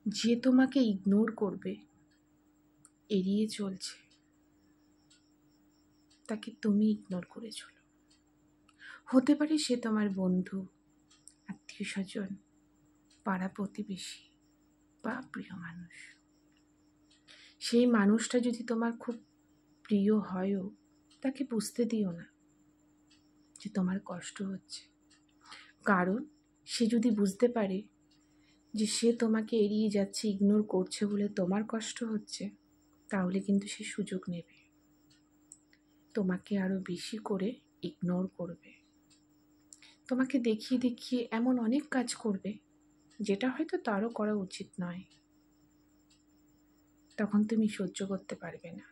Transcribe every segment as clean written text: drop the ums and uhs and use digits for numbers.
যে তোমাকে ইগনোর করবে, এড়িয়ে চলছে, তাকে তুমি ইগনোর করে চলো। হতে পারে সে তোমার বন্ধু, আত্মীয় স্বজন, পাড়া প্রতিবেশী বা প্রিয় মানুষ। সেই মানুষটা যদি তোমার খুব প্রিয় হয়ও, তাকে বুঝতে দিও না যে তোমার কষ্ট হচ্ছে। কারণ সে যদি বুঝতে পারে যে সে তোমাকে এড়িয়ে যাচ্ছে, ইগনোর করছে বলে তোমার কষ্ট হচ্ছে, তাহলে কিন্তু সে সুযোগ নেবে, তোমাকে আরও বেশি করে ইগনোর করবে, তোমাকে দেখিয়ে দেখিয়ে এমন অনেক কাজ করবে যেটা হয়তো তারও করা উচিত নয়। তখন তুমি সহ্য করতে পারবে না।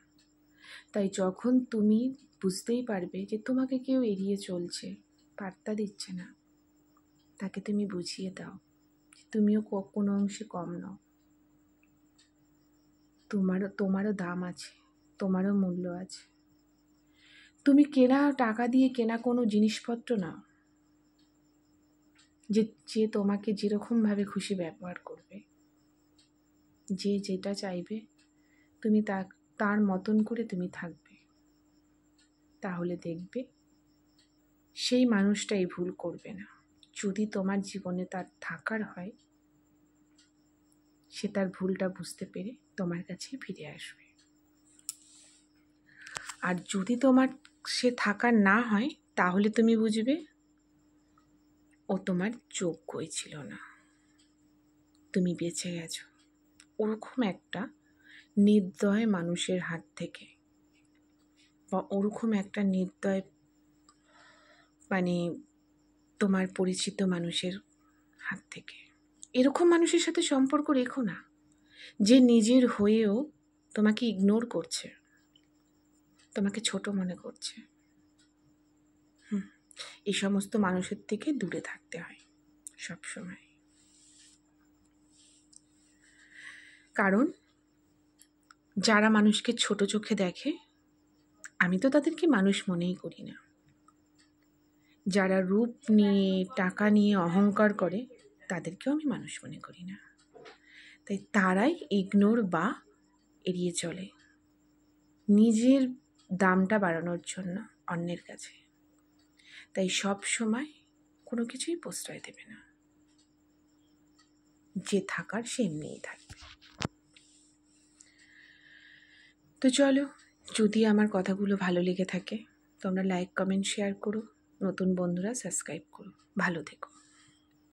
তাই যখন তুমি বুঝতেই পারবে যে তোমাকে কেউ এড়িয়ে চলছে, পাত্তা দিচ্ছে না, তাকে তুমি বুঝিয়ে দাও যে তুমিও কোনো অংশে কম নও, তোমারও দাম আছে, তোমারও মূল্য আছে। তুমি টাকা দিয়ে কেনা কোনো জিনিসপত্র না যে তোমাকে যেরকমভাবে খুশি ব্যবহার করবে, যে যেটা চাইবে তুমি তার মতন করে তুমি থাকবে। তাহলে দেখবে সেই মানুষটাই ভুল করবে না। যদি তোমার জীবনে তার থাকার হয়, সে তার ভুলটা বুঝতে পেরে তোমার কাছে ফিরে আসবে। আর যদি তোমার সে থাকার না হয়, তাহলে তুমি বুঝবে ও তোমার যোগ্যই ছিল না, তুমি বেঁচে গেছো ওরকম একটা নির্দয় মানুষের হাত থেকে, বা ওরকম একটা নির্দয় তোমার পরিচিত মানুষের হাত থেকে। এরকম মানুষের সাথে সম্পর্ক রেখো না, যে নিজের হয়েও তোমাকে ইগনোর করছে, তোমাকে ছোট মনে করছে। এই সমস্ত মানুষের থেকে দূরে থাকতে হয় সব সময়। কারণ যারা মানুষকে ছোট চোখে দেখে, আমি তো তাদেরকে মানুষ মনেই করি না। যারা রূপ নিয়ে, টাকা নিয়ে অহংকার করে, তাদেরকেও আমি মানুষ মনে করি না। তাই তারাই ইগনোর বা এড়িয়ে চলে নিজের দামটা বাড়ানোর জন্য অন্যের কাছে। তাই সব সময় কোনো কিছুই প্রশ্রয় দেবে না, যে থাকার সে এমনিই থাকবে। তো চলো, যদি আমার কথাগুলো ভালো লেগে থাকে তোমরা লাইক, কমেন্ট, শেয়ার করো। নতুন বন্ধুরা সাবস্ক্রাইব করো। ভালো থেকো।